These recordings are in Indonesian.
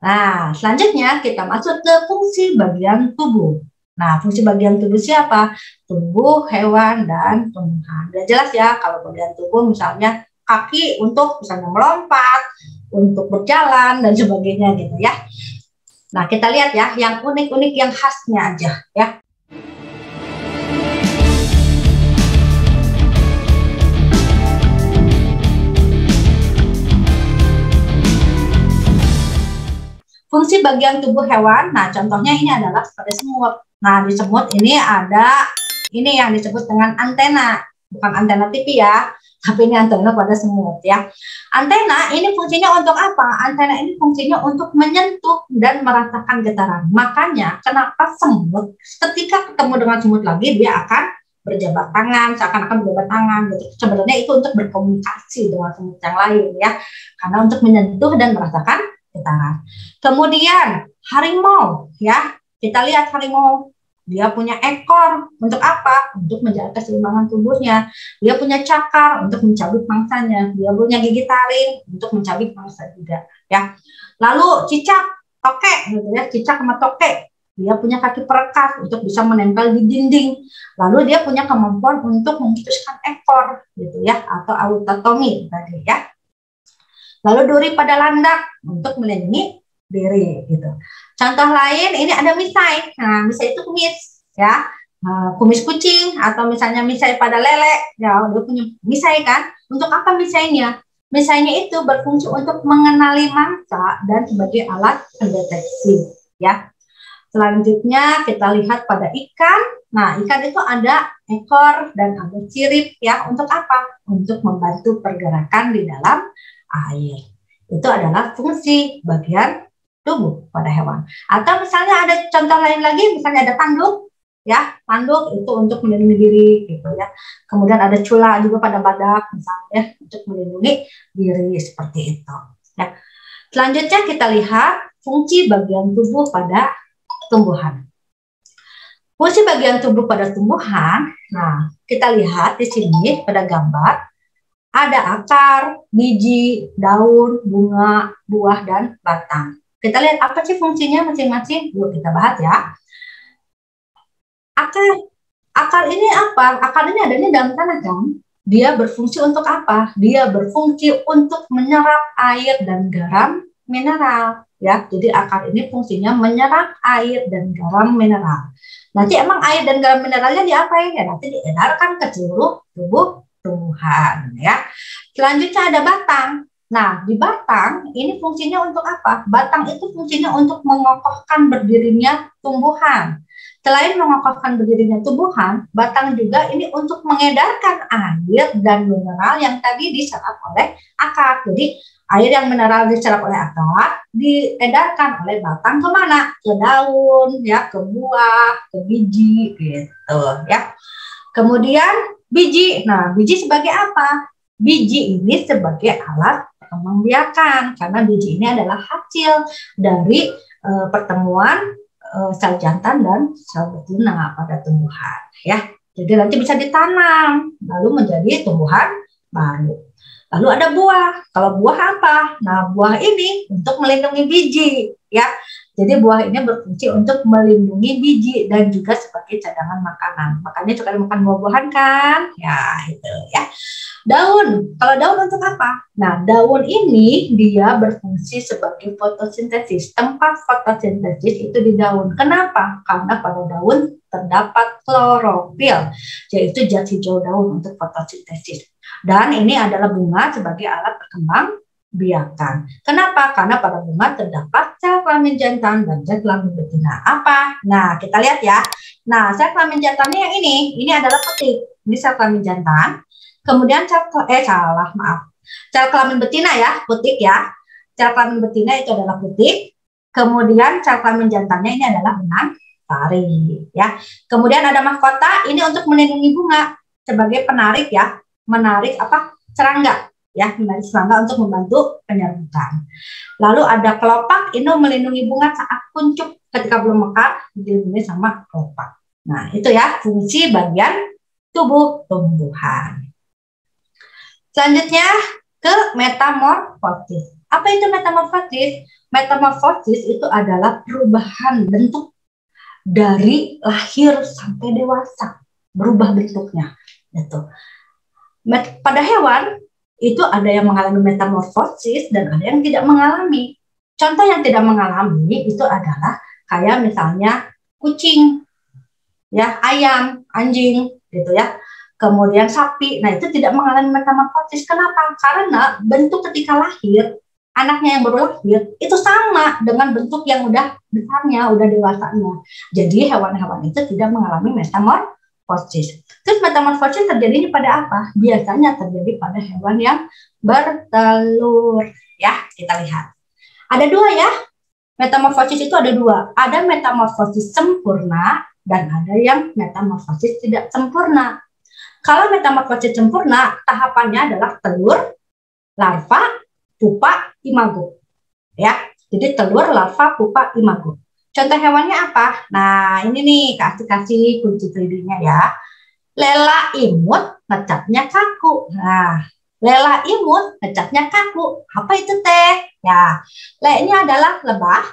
Nah, selanjutnya kita masuk ke fungsi bagian tubuh. Nah, fungsi bagian tubuh siapa? Tubuh hewan dan tumbuhan. Udah jelas ya, kalau bagian tubuh misalnya kaki untuk misalnya melompat, untuk berjalan, dan sebagainya gitu ya. Nah, kita lihat ya, yang unik-unik, yang khasnya aja ya. Fungsi bagian tubuh hewan, nah contohnya ini adalah seperti semut. Nah, di semut ini ada ini yang disebut dengan antena, bukan antena TV ya, tapi ini antena pada semut ya. Antena ini fungsinya untuk apa? Antena ini fungsinya untuk menyentuh dan merasakan getaran. Makanya kenapa semut ketika ketemu dengan semut lagi dia akan berjabat tangan, seakan-akan berjabat tangan gitu. Sebenarnya itu untuk berkomunikasi dengan semut yang lain ya, karena untuk menyentuh dan merasakan getaran. Kemudian harimau ya, kita lihat harimau, dia punya ekor untuk apa? Untuk menjaga keseimbangan tubuhnya. Dia punya cakar untuk mencabik mangsanya. Dia punya gigi taring untuk mencabik mangsa juga ya. Lalu cicak, tokek gitu ya, cicak sama tokek. Dia punya kaki perekat untuk bisa menempel di dinding. Lalu dia punya kemampuan untuk memutuskan ekor gitu ya, atau autotomi tadi ya. Lalu duri pada landak untuk melindungi diri gitu. Contoh lain ini ada misai. Nah, misai itu kumis ya. Kumis kucing atau misalnya misai pada lele ya, udah punya misai kan. Untuk apa misainya? Misainya itu berfungsi untuk mengenali mangsa dan sebagai alat pendeteksi ya. Selanjutnya kita lihat pada ikan. Nah, ikan itu ada ekor dan ada sirip ya. Untuk apa? Untuk membantu pergerakan di dalam air. Itu adalah fungsi bagian tubuh pada hewan. Atau misalnya ada contoh lain lagi, misalnya ada tanduk, ya, tanduk itu untuk melindungi diri, gitu ya. Kemudian ada cula juga pada badak, misalnya untuk melindungi diri seperti itu. Ya. Selanjutnya kita lihat fungsi bagian tubuh pada tumbuhan. Fungsi bagian tubuh pada tumbuhan, nah kita lihat di sini pada gambar ada akar, biji, daun, bunga, buah, dan batang. Kita lihat apa sih fungsinya masing-masing. Yuk kita bahas ya. Akar ini apa? Akar ini adanya dalam tanah kan? Dia berfungsi untuk apa? Dia berfungsi untuk menyerap air dan garam mineral. Ya, jadi akar ini fungsinya menyerap air dan garam mineral. Nanti emang air dan garam mineralnya diapain ya? Nanti diedarkan ke seluruh tubuh tumbuhan ya. Selanjutnya ada batang. Nah, di batang ini fungsinya untuk apa? Batang itu fungsinya untuk mengokohkan berdirinya tumbuhan. Selain mengokohkan berdirinya tumbuhan, batang juga ini untuk mengedarkan air dan mineral yang tadi diserap oleh akar. Jadi air yang mineral diserap oleh akar diedarkan oleh batang kemana? Ke daun, ya, ke buah, ke biji, gitu ya. Kemudian biji. Nah, biji sebagai apa? Biji ini sebagai alat perkembangbiakan karena biji ini adalah hasil dari pertemuan sel jantan dan sel betina pada tumbuhan ya. Jadi nanti bisa ditanam lalu menjadi tumbuhan baru. Lalu ada buah. Kalau buah apa? Nah, buah ini untuk melindungi biji ya. Jadi buah ini berfungsi untuk melindungi biji dan juga sebagai cadangan makanan. Makanya suka makan buah-buahan kan? Ya, itu ya. Daun, kalau daun untuk apa? Nah, daun ini dia berfungsi sebagai fotosintesis. Tempat fotosintesis itu di daun. Kenapa? Karena pada daun terdapat klorofil, yaitu zat hijau daun untuk fotosintesis. Dan ini adalah bunga sebagai alat berkembang biakan. Kenapa? Karena pada bunga terdapat sel kelamin jantan dan sel kelamin betina. Apa? Nah, kita lihat ya. Nah, sel kelamin jantannya yang ini adalah putik. Ini sel kelamin jantan. Kemudian sel kelamin betina ya, putik ya. Sel kelamin betina itu adalah putik. Kemudian sel kelamin jantannya ini adalah benang sari ya. Kemudian ada mahkota, ini untuk melindungi bunga sebagai penarik ya, menarik apa? Serangga ya, menarik serangga untuk membantu penyerbukan. Lalu ada kelopak, ini melindungi bunga saat kuncup ketika belum mekar, dilindungi sama kelopak. Nah, itu ya fungsi bagian tubuh tumbuhan. Selanjutnya ke metamorfosis. Apa itu metamorfosis? Metamorfosis itu adalah perubahan bentuk dari lahir sampai dewasa, berubah bentuknya. Gitu. Pada hewan itu ada yang mengalami metamorfosis dan ada yang tidak mengalami. Contoh yang tidak mengalami itu adalah kayak misalnya kucing, ya, ayam, anjing, gitu ya. Kemudian sapi, nah itu tidak mengalami metamorfosis. Kenapa? Karena bentuk ketika lahir, anaknya yang baru lahir itu sama dengan bentuk yang udah besarnya, udah dewasanya. Jadi hewan-hewan itu tidak mengalami metamorfosis. Terus metamorfosis terjadinya pada apa? Biasanya terjadi pada hewan yang bertelur. Ya, kita lihat. Ada dua ya. Metamorfosis itu ada dua. Ada metamorfosis sempurna dan ada yang metamorfosis tidak sempurna. Kalau metamorfosis sempurna, tahapannya adalah telur, larva, pupa, imago. Ya, jadi telur, larva, pupa, imago. Contoh hewannya apa? Nah, ini nih kasih kunci 3D-nya ya. Lela imut, ngecapnya kaku. Nah, lela imut, ngecapnya kaku. Apa itu teh? Ya, le-nya adalah lebah,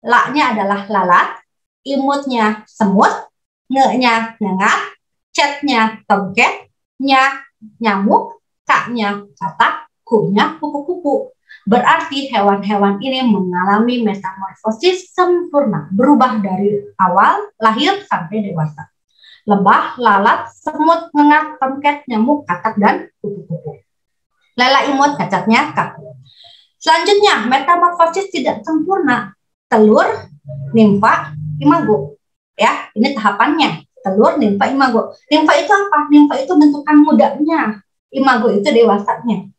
la-nya adalah lalat, imutnya semut, nge-nya nyengat, cat-nya tomcat, nya nyamuk, kak-nya katak, ku-nya kupu-kupu. Berarti hewan-hewan ini mengalami metamorfosis sempurna, berubah dari awal lahir sampai dewasa. Lebah, lalat, semut, ngengat, tomcat, nyamuk, katak, dan kupu-kupu. Lela imut, cacatnya kaku. Selanjutnya, metamorfosis tidak sempurna. Telur, nimfa, imago. Ya, ini tahapannya. Telur, nimfa, imago. Nimfa itu apa? Nimfa itu bentukan mudanya. Imago itu dewasanya.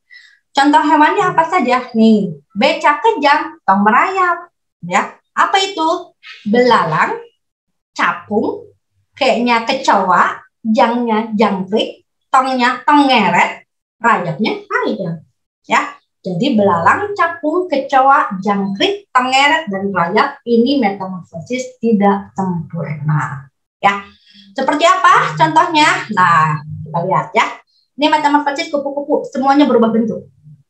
Contoh hewannya apa saja? Nih, becak kejang, tong merayap. Ya, apa itu? Belalang, capung, kayaknya kecoa, jangnya jangkrik, tongnya tong ngeret, rayapnya rayap. Ya, jadi belalang, capung, kecoa, jangkrik, tong ngeret, dan rayap ini metamorfosis tidak sempurna. Ya, seperti apa contohnya? Nah, kita lihat ya. Ini metamorfosis kupu-kupu, semuanya berubah bentuk.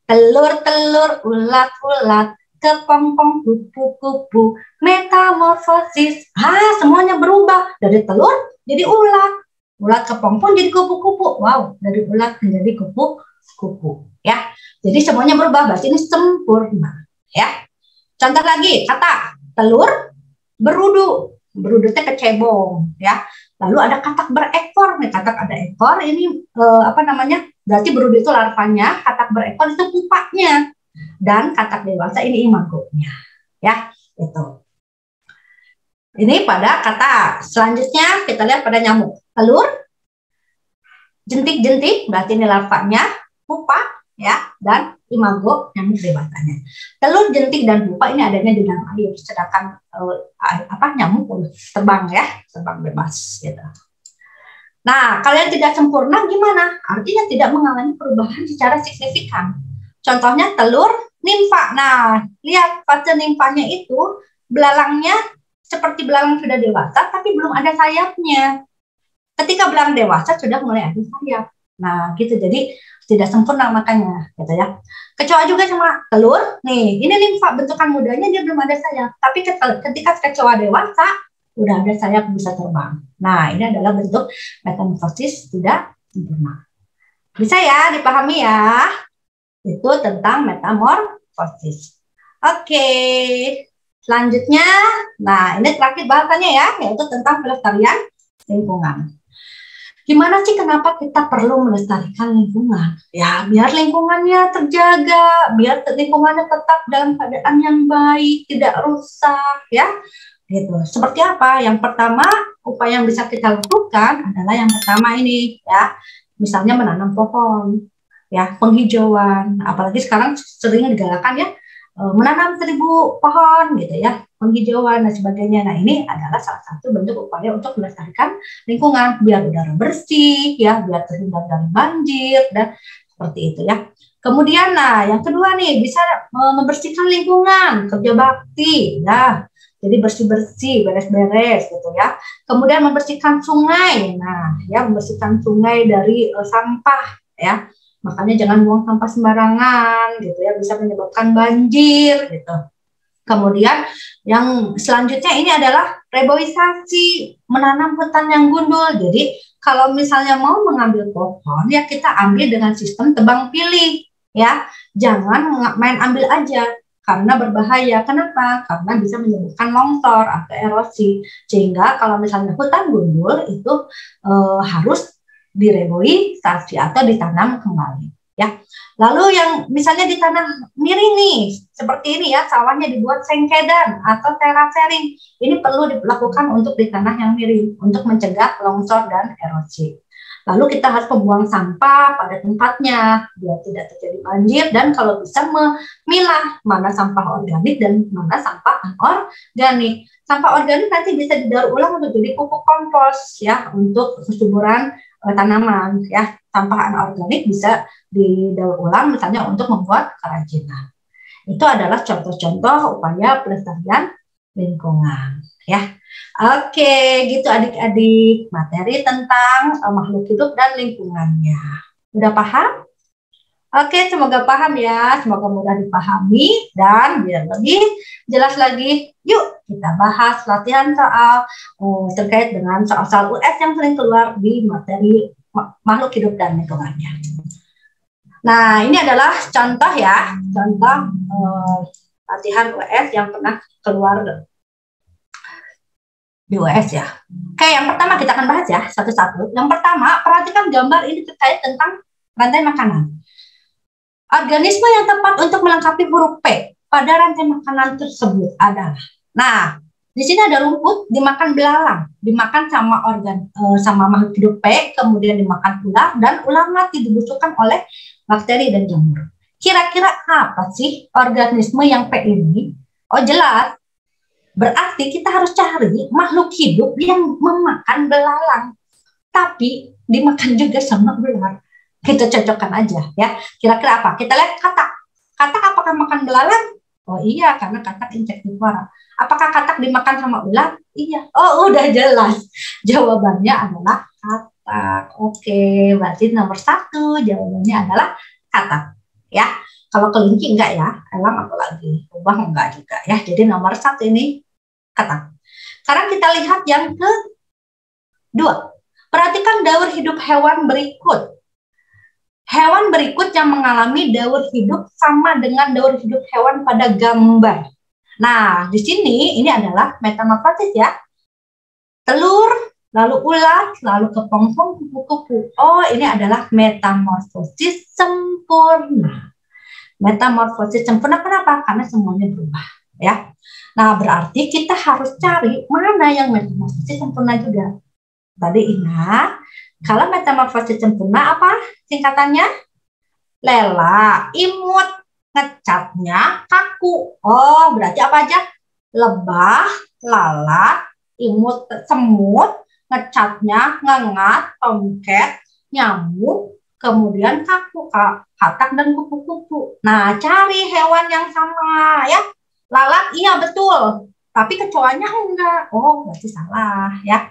Telur-telur, ulat-ulat, kepompong, kupu-kupu, metamorfosis. Semuanya berubah. Dari telur jadi ulat. Ulat kepompong jadi kupu-kupu. Wow, dari ulat menjadi kupu-kupu. Ya, jadi semuanya berubah. Berarti ini sempurna. Ya. Contoh lagi, kata telur berudu. Berudu itu kecebong. Ya. Lalu ada katak berekor, nih katak ada ekor, ini apa namanya? Berarti berudu itu larvanya, katak berekor itu pupanya, dan katak dewasa ini imagonya, ya itu. Ini pada kata. Selanjutnya kita lihat pada nyamuk. Telur, jentik-jentik, berarti ini larvanya, pupa, ya, dan imago nyamuk dewasanya. Telur, jentik, dan pupa ini adanya di dalam air, sedangkan nyamuk terbang ya, terbang bebas gitu. Nah, kalau yang tidak sempurna gimana? Artinya tidak mengalami perubahan secara signifikan. Contohnya telur nimfa. Nah, lihat fase nimfanya itu belalangnya seperti belalang sudah dewasa, tapi belum ada sayapnya. Ketika belalang dewasa sudah mulai ada sayap. Nah, gitu. Jadi tidak sempurna makanya, gitu ya. Kecoa juga sama telur. Nih, ini nimfa, bentukan mudanya dia belum ada sayap. Tapi ketika kecoa dewasa, udah ada sayap bisa terbang. Nah, ini adalah bentuk metamorfosis tidak sempurna. Bisa ya dipahami ya? Itu tentang metamorfosis. Oke, selanjutnya, nah ini terakhir bahasannya ya, yaitu tentang pelestarian lingkungan. Gimana sih kenapa kita perlu melestarikan lingkungan? Ya, biar lingkungannya terjaga, biar lingkungannya tetap dalam keadaan yang baik, tidak rusak, ya. Gitu. Seperti apa? Yang pertama, upaya yang bisa kita lakukan adalah yang pertama ini, ya. Misalnya menanam pohon, ya, penghijauan. Apalagi sekarang sering digalakan ya, menanam 1000 pohon gitu ya, penghijauan dan sebagainya. Nah, ini adalah salah satu bentuk upaya untuk melestarikan lingkungan biar udara bersih ya, biar terhindar dari banjir dan seperti itu ya. Kemudian nah, yang kedua nih bisa membersihkan lingkungan, kerja bakti ya. Jadi bersih-bersih, beres-beres gitu ya. Kemudian membersihkan sungai. Nah, ya membersihkan sungai dari sampah ya. Makanya jangan buang sampah sembarangan gitu ya, bisa menyebabkan banjir gitu. Kemudian yang selanjutnya ini adalah reboisasi, menanam hutan yang gundul. Jadi kalau misalnya mau mengambil pohon, ya kita ambil dengan sistem tebang pilih, ya. Jangan main ambil aja, karena berbahaya. Kenapa? Karena bisa menyebabkan longsor atau erosi. Sehingga kalau misalnya hutan gundul itu harus direboisasi atau ditanam kembali, ya. Lalu yang misalnya di tanah miring nih, seperti ini ya, sawahnya dibuat sengkedan atau terasering. Ini perlu dilakukan untuk di tanah yang miring, untuk mencegah longsor dan erosi. Lalu kita harus membuang sampah pada tempatnya, biar tidak terjadi banjir, dan kalau bisa memilah mana sampah organik dan mana sampah anorganik. Sampah organik nanti bisa didaur ulang untuk jadi pupuk kompos, ya, untuk kesuburan tanaman, ya. Sampah anorganik bisa didaur ulang misalnya untuk membuat kerajinan. Itu adalah contoh-contoh upaya pelestarian lingkungan, ya. Oke, gitu adik-adik, materi tentang makhluk hidup dan lingkungannya. Udah paham? Oke, semoga paham ya, semoga mudah dipahami, dan biar lebih jelas lagi, yuk kita bahas latihan soal terkait dengan soal-soal US yang sering keluar di materi makhluk hidup dan lingkungannya. Nah, ini adalah contoh ya, contoh latihan US yang pernah keluar di US ya. Oke, yang pertama kita akan bahas ya satu-satu. Yang pertama, perhatikan gambar ini terkait tentang rantai makanan. Organisme yang tepat untuk melengkapi huruf P pada rantai makanan tersebut adalah, nah, di sini ada rumput dimakan belalang, dimakan sama makhluk hidup P, kemudian dimakan ular, dan ular mati dibusukkan oleh bakteri dan jamur. Kira-kira apa sih organisme yang P ini? Oh, jelas. Berarti kita harus cari makhluk hidup yang memakan belalang, tapi dimakan juga sama ular. Kita cocokkan aja ya. Kira-kira apa? Kita lihat katak. Katak apakah makan belalang? Oh iya, karena katak insektivora. Apakah katak dimakan sama ular? Iya. Oh, udah jelas. Jawabannya adalah katak. Oke, berarti nomor 1 jawabannya adalah katak. Ya. Kalau kelinci enggak ya, elang apalagi. Ubah enggak juga ya. Jadi nomor 1 ini katak. Sekarang kita lihat yang kedua. Perhatikan daur hidup hewan berikut. Hewan berikut yang mengalami daur hidup sama dengan daur hidup hewan pada gambar. Nah, di sini ini adalah metamorfosis ya. Telur, lalu ulat, lalu kepompong, kupu-kupu. Oh, ini adalah metamorfosis sempurna. Metamorfosis sempurna kenapa? Karena semuanya berubah, ya. Nah, berarti kita harus cari mana yang metamorfosis sempurna juga. Tadi ingat, kalau metamorfosis sempurna apa singkatannya? Lela, imut, ngecatnya kaku. Oh, berarti apa aja? Lebah, lalat, imut, semut, ngecatnya ngengat, tomcat, nyamuk, kemudian kaku, katak, dan kupu-kupu. Nah, cari hewan yang sama ya. Lalat, iya betul. Tapi kecoanya enggak. Oh, berarti salah ya.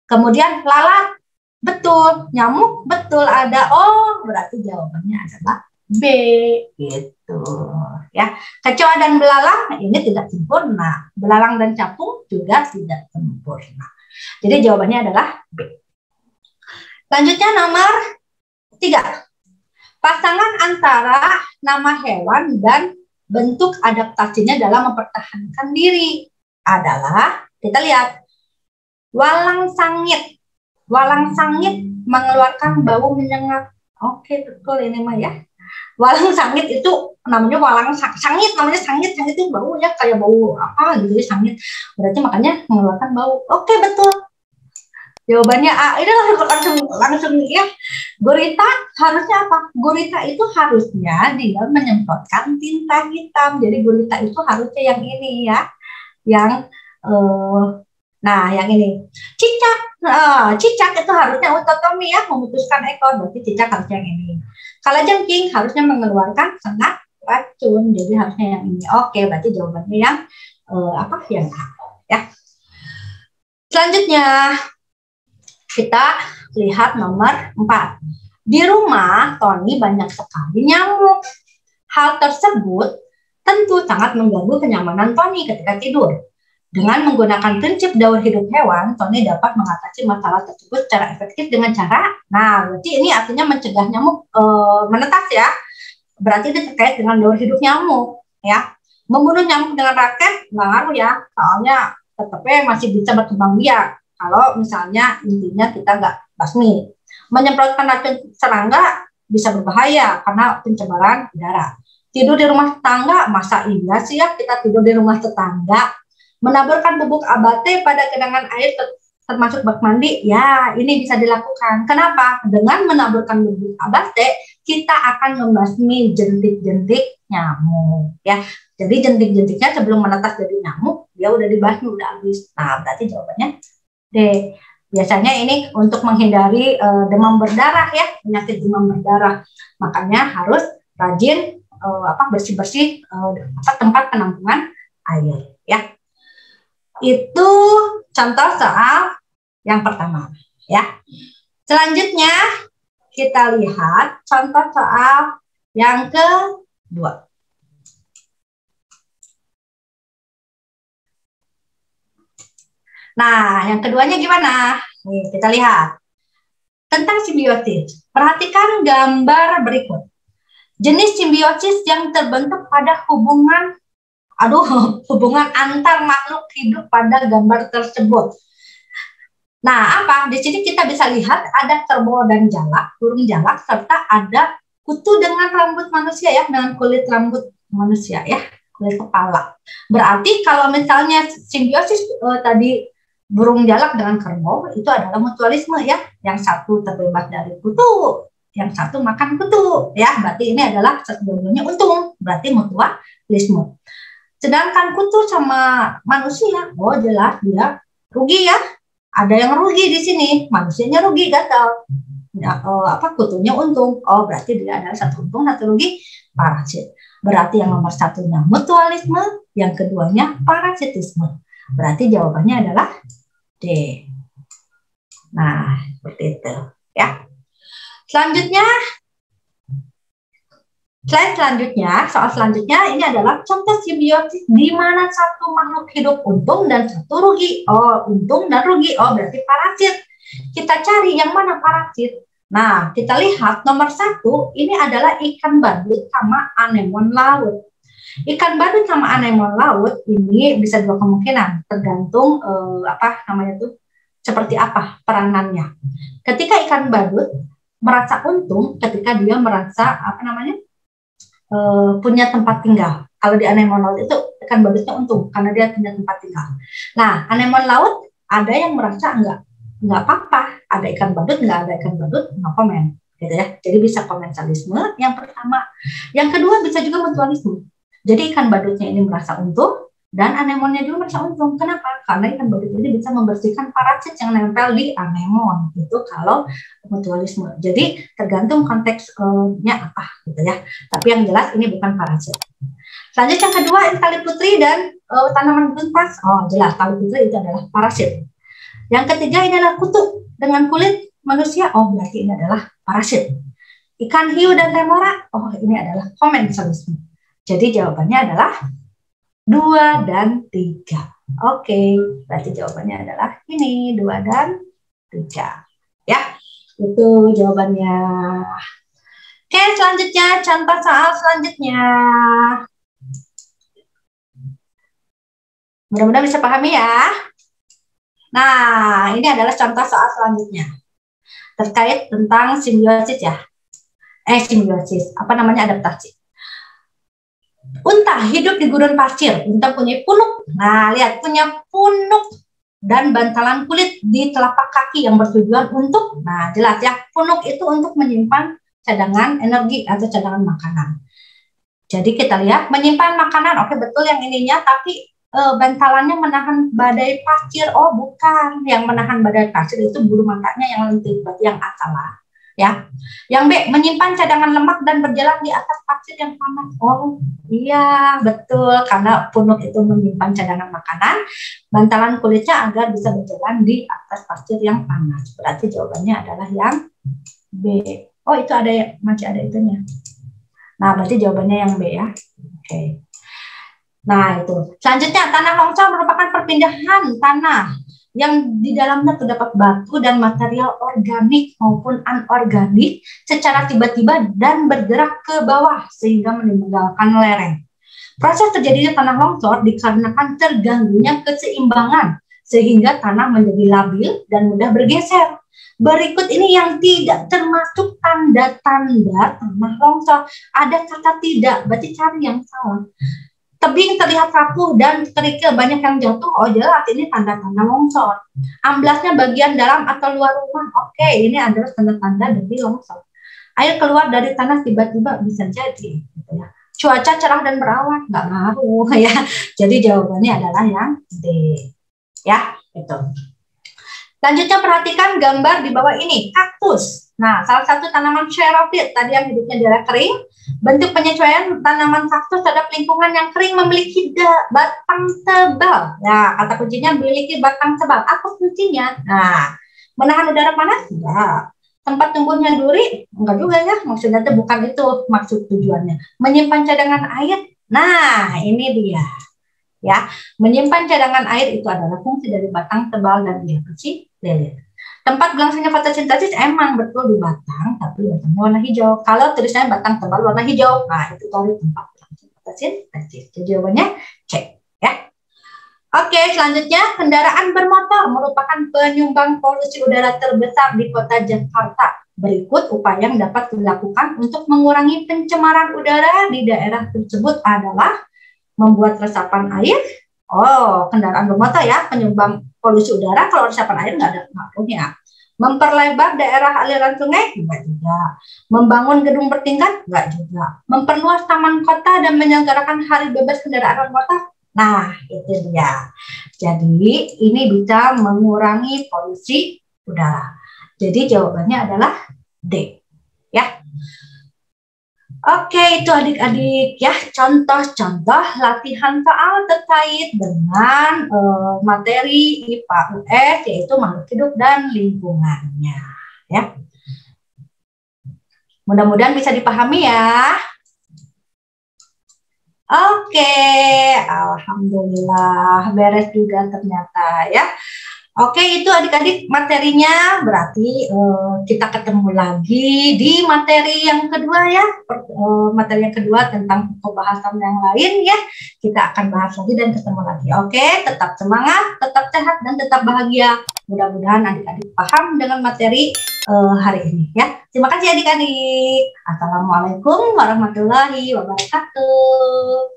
Kemudian lalat, betul. Nyamuk, betul ada. Oh, berarti jawabannya adalah B. Gitu ya. Kecoa dan belalang ini tidak sempurna. Belalang dan capung juga tidak sempurna. Jadi jawabannya adalah B. Selanjutnya nomor 3. Pasangan antara nama hewan dan bentuk adaptasinya dalam mempertahankan diri adalah, kita lihat, walang sangit. Walang sangit mengeluarkan bau menyengat. Oke, betul ini mah ya. Walang sangit itu namanya walang sangit, namanya sangit. Sangit itu baunya kayak bau apa gitu ya, sangit. Berarti makanya mengeluarkan bau. Oke, betul. Jawabannya A. Ini langsung ya. Gurita harusnya apa? Gurita itu harusnya dia menyemprotkan tinta hitam. Jadi gurita itu harusnya yang ini ya. Yang nah, yang ini. Cicak. Cicak itu harusnya ototomi ya, memutuskan ekor. Berarti cicak harusnya yang ini. Kalajengking harusnya mengeluarkan sengat racun. Jadi harusnya yang ini. Oke, berarti jawabannya yang apa? Yang A. Ya. Selanjutnya kita lihat nomor 4. Di rumah Tony banyak sekali nyamuk. Hal tersebut tentu sangat mengganggu kenyamanan Tony ketika tidur. Dengan menggunakan prinsip daur hidup hewan, Tony dapat mengatasi masalah tersebut secara efektif dengan cara, nah berarti ini artinya mencegah nyamuk menetas ya. Berarti ini terkait dengan daur hidup nyamuk ya. Membunuh nyamuk dengan raket nggak ngaruh ya, soalnya tetapnya masih bisa berkembang biak. Kalau misalnya intinya kita nggak basmi. Menyemprotkan racun serangga bisa berbahaya karena pencemaran udara. Tidur di rumah tetangga, masa iya sih ya kita tidur di rumah tetangga? Menaburkan bubuk abate pada genangan air termasuk bak mandi, ya ini bisa dilakukan. Kenapa? Dengan menaburkan bubuk abate, kita akan membasmi jentik-jentik nyamuk. Ya, jadi jentik-jentiknya sebelum menetas jadi nyamuk, dia udah dibasmi, udah habis. Nah, berarti jawabannya D. Biasanya ini untuk menghindari demam berdarah ya, penyakit demam berdarah. Makanya harus rajin bersih-bersih tempat penampungan air ya. Itu contoh soal yang pertama ya. Selanjutnya kita lihat contoh soal yang kedua. Nah, yang keduanya gimana? Nih, kita lihat. Tentang simbiosis. Perhatikan gambar berikut. Jenis simbiosis yang terbentuk pada hubungan antar makhluk hidup pada gambar tersebut. Nah, di sini kita bisa lihat ada kerbau dan jalak, burung jalak, serta ada kutu dengan rambut manusia ya, dengan kulit rambut manusia ya, kulit kepala. Berarti kalau misalnya simbiosis tadi burung jalak dengan kerbau itu adalah mutualisme ya, yang satu terbebas dari kutu, yang satu makan kutu ya, berarti ini adalah dua-duanya untung, berarti mutualisme. Sedangkan kutu sama manusia, oh jelas dia rugi ya, ada yang rugi di sini, manusianya rugi gatal, ya, kutunya untung, oh berarti dia adalah satu untung satu rugi, parasit. Berarti yang nomor satunya mutualisme, yang keduanya parasitisme. Berarti jawabannya adalah D. Nah, seperti itu ya. Selanjutnya, soal selanjutnya ini adalah contoh simbiosis di mana satu makhluk hidup untung dan satu rugi. Oh, untung dan rugi. Oh, berarti parasit. Kita cari yang mana parasit. Nah, kita lihat nomor 1 ini adalah ikan badut sama anemon laut. Ikan badut sama anemon laut ini bisa dua kemungkinan, tergantung seperti apa peranannya. Ketika ikan badut merasa untung ketika dia merasa punya tempat tinggal. Kalau di anemon laut itu ikan badutnya untung karena dia punya tempat tinggal. Nah, anemon laut ada yang merasa enggak apa-apa, ada ikan badut, enggak ada ikan badut, no comment, gitu ya. Jadi bisa komensalisme yang pertama. Yang kedua bisa juga mutualisme. Jadi ikan badutnya ini merasa untung dan anemonnya juga merasa untung. Kenapa? Karena ikan badut ini bisa membersihkan parasit yang nempel di anemon. Itu kalau mutualisme. Jadi tergantung konteksnya apa, gitu ya. Tapi yang jelas ini bukan parasit. Selanjutnya yang kedua, tali putri dan tanaman buntas. Oh jelas, tali putri itu adalah parasit. Yang ketiga ini adalah kutu dengan kulit manusia. Oh berarti ini adalah parasit. Ikan hiu dan remora. Oh ini adalah komensalisme. Jadi jawabannya adalah 2 dan 3. Oke, berarti jawabannya adalah ini 2 dan 3. Ya, itu jawabannya. Oke, selanjutnya contoh soal selanjutnya. Mudah-mudahan bisa pahami ya. Nah, ini adalah contoh soal selanjutnya. Terkait tentang simbiosis ya. Simbiosis, adaptasi. Unta hidup di gurun pasir. Unta punya punuk. Nah, lihat punya punuk dan bantalan kulit di telapak kaki yang bertujuan untuk, nah jelas ya, punuk itu untuk menyimpan cadangan energi atau cadangan makanan. Jadi kita lihat menyimpan makanan, oke betul yang ininya, tapi bantalannya menahan badai pasir. Oh bukan, yang menahan badai pasir itu bulu matanya yang lentik, berarti yang A salah. Ya, yang B menyimpan cadangan lemak dan berjalan di atas pasir yang panas. Oh iya betul, karena punuk itu menyimpan cadangan makanan, bantalan kulitnya agar bisa berjalan di atas pasir yang panas. Berarti jawabannya adalah yang B. Oh itu masih ada itunya. Nah berarti jawabannya yang B ya. Oke. Nah, itu. Selanjutnya, tanah longsor merupakan perpindahan tanah yang di dalamnya terdapat batu dan material organik maupun anorganik secara tiba-tiba dan bergerak ke bawah sehingga meninggalkan lereng. Proses terjadinya tanah longsor dikarenakan terganggunya keseimbangan sehingga tanah menjadi labil dan mudah bergeser. Berikut ini yang tidak termasuk tanda-tanda tanah longsor. Ada kata tidak, berarti cari yang salah. Tebing terlihat rapuh dan kerikil banyak yang jatuh. Oh jelas ini tanda-tanda longsor. Amblasnya bagian dalam atau luar rumah. Oke, ini adalah tanda-tanda dari longsor. Air keluar dari tanah tiba-tiba bisa jadi. Gitu ya. Cuaca cerah dan berawan nggak ngaruh ya. Jadi jawabannya adalah yang D. Ya, itu. Selanjutnya perhatikan gambar di bawah ini, kaktus. Nah, salah satu tanaman xerophyt tadi yang hidupnya di daerah kering. Bentuk penyesuaian tanaman kaktus terhadap lingkungan yang kering memiliki batang tebal. Nah, kata kuncinya memiliki batang tebal. Apa kuncinya? Nah, menahan udara panas? Enggak. Tempat tumbuhnya duri? Enggak juga ya. Maksudnya itu bukan itu maksud tujuannya. Menyimpan cadangan air? Nah, ini dia. Ya, menyimpan cadangan air itu adalah fungsi dari batang tebal dan dia bersih lilit. Tempat berlangsungnya fotosintesis emang betul di batang, tapi batangnya warna hijau. Kalau tulisannya batang tebal warna hijau, nah itu tadi tempat berlangsung fotosintesis. Jadi jawabannya C. Ya. Oke, selanjutnya kendaraan bermotor merupakan penyumbang polusi udara terbesar di kota Jakarta. Berikut upaya yang dapat dilakukan untuk mengurangi pencemaran udara di daerah tersebut adalah membuat resapan air. Oh, kendaraan bermotor ya, penyumbang polusi udara. Kalau resapan air nggak ada ngaruhnya. Memperlebar daerah aliran sungai? Enggak juga. Membangun gedung bertingkat? Enggak juga. Memperluas taman kota dan menyelenggarakan hari bebas kendaraan bermotor? Nah, itu dia. Jadi, ini bisa mengurangi polusi udara. Jadi, jawabannya adalah D. Ya. Oke, itu adik-adik ya, contoh-contoh latihan soal terkait dengan materi IPA US, yaitu makhluk hidup dan lingkungannya. Ya, mudah-mudahan bisa dipahami ya. Oke, alhamdulillah beres juga ternyata ya. Oke, itu adik-adik materinya, berarti kita ketemu lagi di materi yang kedua ya, materi yang kedua tentang pembahasan yang lain ya, kita akan bahas lagi dan ketemu lagi. Oke, tetap semangat, tetap sehat, dan tetap bahagia. Mudah-mudahan adik-adik paham dengan materi hari ini ya. Terima kasih adik-adik. Assalamualaikum warahmatullahi wabarakatuh.